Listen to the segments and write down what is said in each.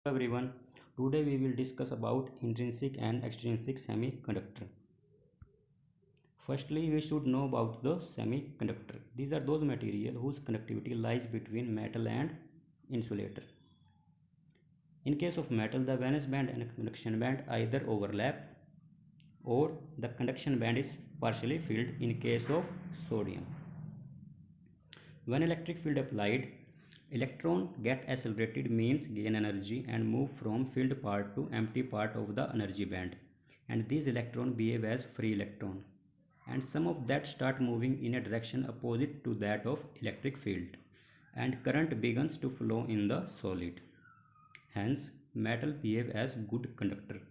Everyone, today we will discuss about intrinsic and extrinsic semiconductor. Firstly, we should know about the semiconductor. These are those material whose conductivity lies between metal and insulator. In case of metal, the valence band and conduction band either overlap or the conduction band is partially filled in case of sodium. When electric field applied, electron get accelerated means gain energy and move from filled part to empty part of the energy band, and these electrons behave as free electron, and some of that start moving in a direction opposite to that of electric field, and current begins to flow in the solid. Hence metal behave as good conductor.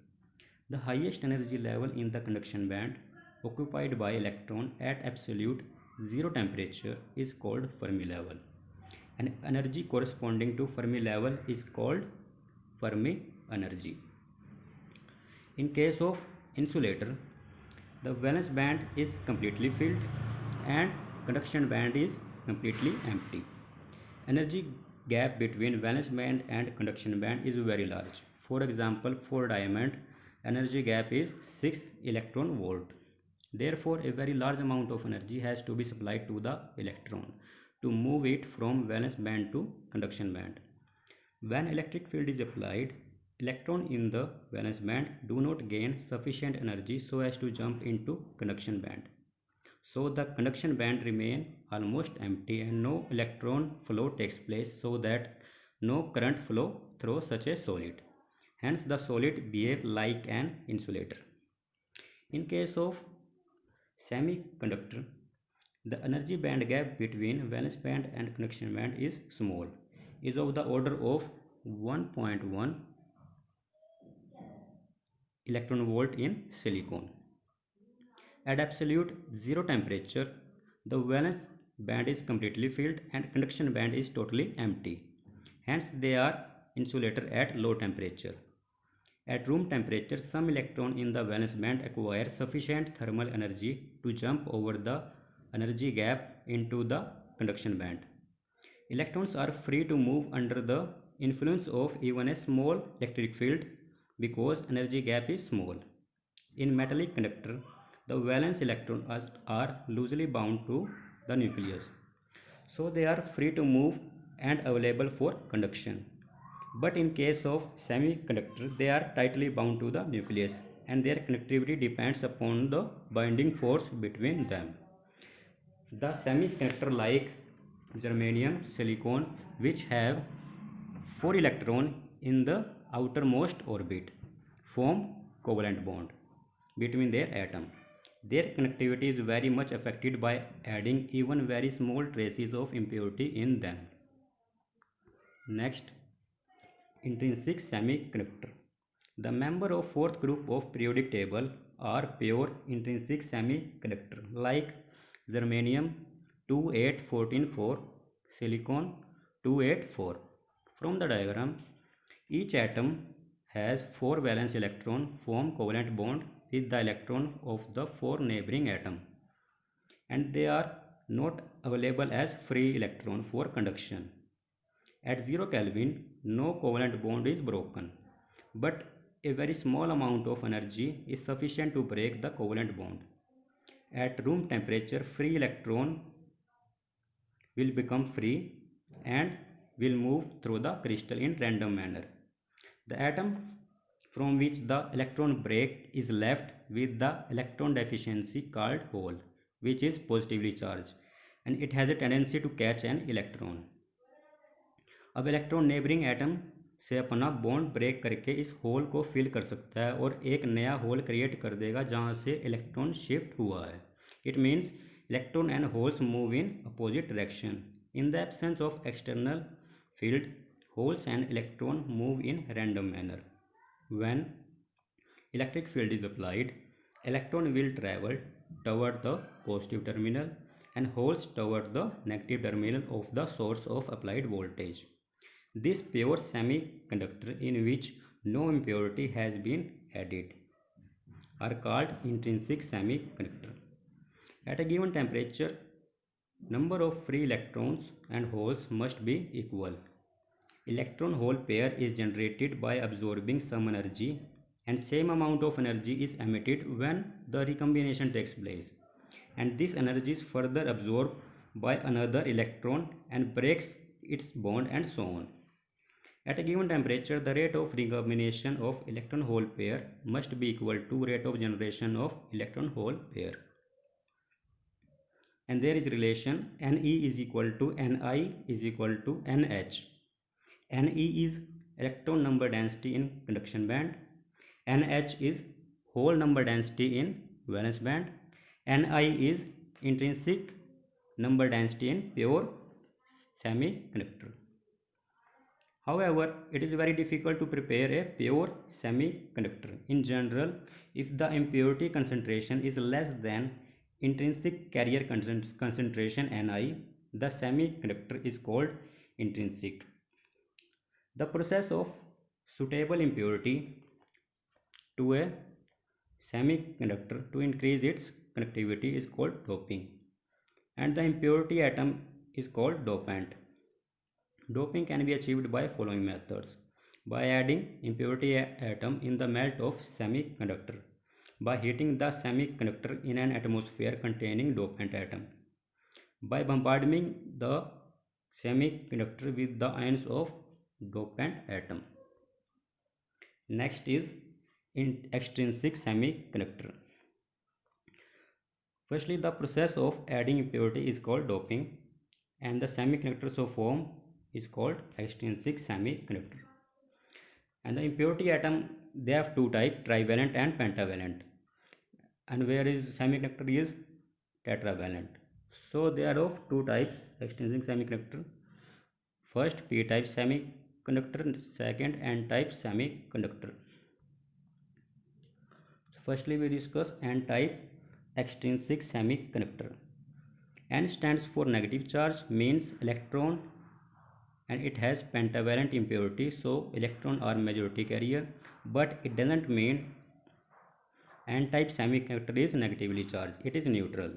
The highest energy level in the conduction band occupied by electron at absolute zero temperature is called Fermi level, and energy corresponding to Fermi level is called Fermi energy. In case of insulator, the valence band is completely filled and conduction band is completely empty. Energy gap between valence band and conduction band is very large. For example, for diamond, energy gap is 6 electron volt. Therefore, a very large amount of energy has to be supplied to the electron to move it from valence band to conduction band. When electric field is applied, electrons in the valence band do not gain sufficient energy so as to jump into conduction band. So the conduction band remain almost empty and no electron flow takes place, so that no current flow through such a solid. Hence the solid behave like an insulator. In case of semiconductor, the energy band gap between valence band and conduction band is small, is of the order of 1.1 electron volt in silicon. At absolute zero temperature, the valence band is completely filled and conduction band is totally empty. Hence they are insulator at low temperature. At room temperature, some electron in the valence band acquire sufficient thermal energy to jump over the energy gap into the conduction band. Electrons are free to move under the influence of even a small electric field because energy gap is small. In metallic conductor, the valence electrons are loosely bound to the nucleus, so they are free to move and available for conduction. But in case of semiconductor, they are tightly bound to the nucleus and their conductivity depends upon the binding force between them. The semiconductor like germanium, silicon, which have 4 electrons in the outermost orbit, form covalent bond between their atom. Their conductivity is very much affected by adding even very small traces of impurity in them. Next, intrinsic semiconductor. The member of fourth group of periodic table are pure intrinsic semiconductor like germanium 28144, silicon 284. From the diagram, each atom has 4 valence electron form covalent bond with the electron of the 4 neighboring atom, and they are not available as free electron for conduction. At 0 Kelvin, no covalent bond is broken, but a very small amount of energy is sufficient to break the covalent bond. At room temperature, free electron will become free and will move through the crystal in random manner. The atom from which the electron break is left with the electron deficiency called hole, which is positively charged, and it has a tendency to catch an electron. अब electron neighbouring atom से अपना bond break करके इस whole को fill कर सकता है और एक नया होल क्रिएट कर देगा जहाँ से इलेक्ट्रॉन शिफ्ट हुआ है. It means electron and holes move in opposite direction. In the absence of external field, holes and electron move in random manner. When electric field is applied, electron will travel toward the positive terminal and holes toward the negative terminal of the source of applied voltage. This pure semiconductor in which no impurity has been added are called intrinsic semiconductor. At a given temperature, number of free electrons and holes must be equal. Electron hole pair is generated by absorbing some energy, and same amount of energy is emitted when the recombination takes place, and this energy is further absorbed by another electron and breaks its bond, and so on. At a given temperature, the rate of recombination of electron hole pair must be equal to rate of generation of electron hole pair. And there is relation Ne is equal to Ni is equal to Nh. Ne is electron number density in conduction band, Nh is hole number density in valence band, Ni is intrinsic number density in pure semiconductor. However, it is very difficult to prepare a pure semiconductor. In general, if the impurity concentration is less than intrinsic carrier concentration Ni, the semiconductor is called intrinsic. The process of suitable impurity to a semiconductor to increase its conductivity is called doping, and the impurity atom is called dopant. Doping can be achieved by following methods: by adding impurity atom in the melt of semiconductor, by heating the semiconductor in an atmosphere containing dopant atom, by bombarding the semiconductor with the ions of dopant atom. Next is extrinsic semiconductor. Firstly, the process of adding impurity is called doping, and the semiconductor so formed is called extrinsic semiconductor. And the impurity atom, they have two types, trivalent and pentavalent, and whereas semiconductor is tetravalent. So they are of two types, extrinsic semiconductor. First, p type semiconductor, second n type semiconductor. Firstly, we discuss n type extrinsic semiconductor. N stands for negative charge, means electron, and it has pentavalent impurity, so electron are majority carrier, but it doesn't mean n-type semiconductor is negatively charged. It is neutral.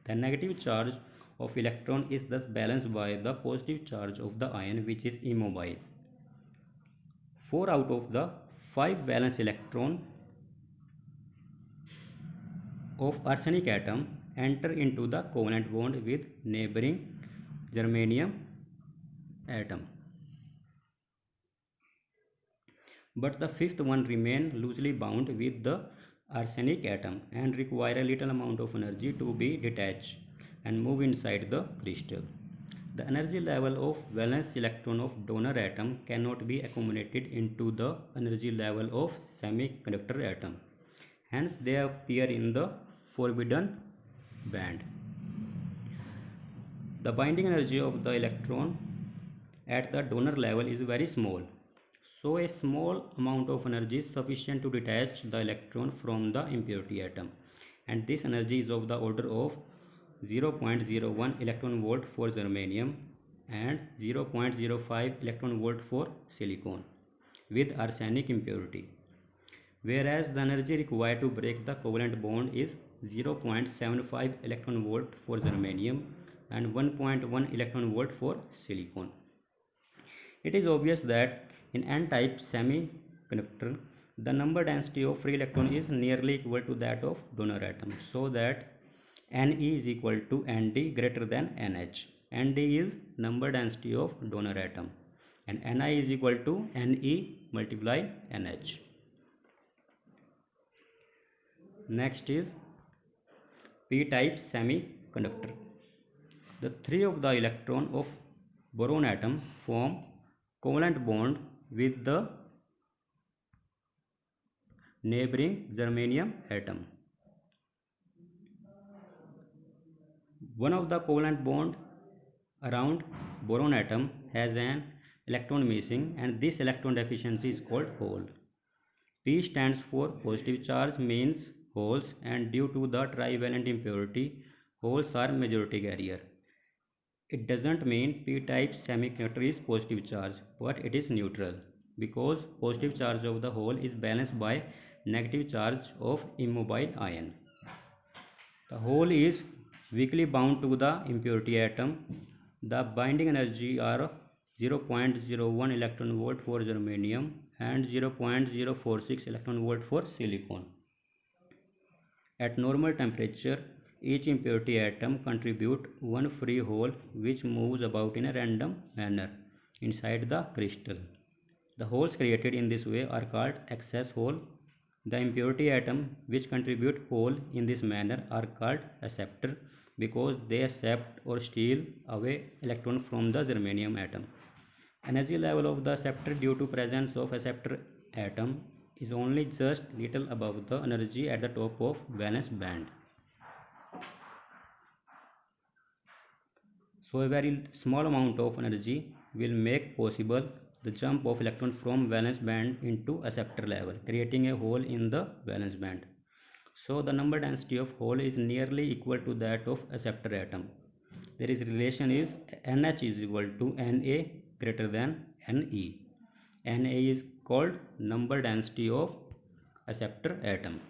The negative charge of electron is thus balanced by the positive charge of the ion, which is immobile. 4 out of the 5 valence electron of arsenic atom enter into the covalent bond with neighboring germanium atom, but the fifth one remain loosely bound with the arsenic atom and require a little amount of energy to be detached and move inside the crystal. The energy level of valence electron of donor atom cannot be accommodated into the energy level of semiconductor atom. Hence, they appear in the forbidden band. The binding energy of the electron at the donor level is very small. So a small amount of energy is sufficient to detach the electron from the impurity atom, and this energy is of the order of 0.01 electron volt for germanium and 0.05 electron volt for silicon with arsenic impurity, whereas the energy required to break the covalent bond is 0.75 electron volt for germanium and 1.1 electron volt for silicon. It is obvious that in n-type semiconductor, the number density of free electron is nearly equal to that of donor atom, so that Ne is equal to Nd greater than Nh. Nd is number density of donor atom, and Ni is equal to Ne multiply Nh. Next is p-type semiconductor. The 3 of the electron of boron atom form covalent bond with the neighboring germanium atom. One of the covalent bond around boron atom has an electron missing, and this electron deficiency is called hole. P stands for positive charge, means holes, and due to the trivalent impurity, holes are majority carrier. It doesn't mean p-type semiconductor is positive charge, but it is neutral, because positive charge of the hole is balanced by negative charge of immobile ion. The hole is weakly bound to the impurity atom. The binding energy are 0.01 electron volt for germanium and 0.046 electron volt for silicon. At normal temperature, each impurity atom contributes one free hole which moves about in a random manner inside the crystal. The holes created in this way are called excess hole. The impurity atom which contribute hole in this manner are called acceptor because they accept or steal away electron from the germanium atom. Energy level of the acceptor due to presence of acceptor atom is only just little above the energy at the top of valence band. So a very small amount of energy will make possible the jump of electron from valence band into acceptor level, creating a hole in the valence band. So the number density of hole is nearly equal to that of acceptor atom. There is relation is NH is equal to Na greater than Ne. Na is called number density of acceptor atom.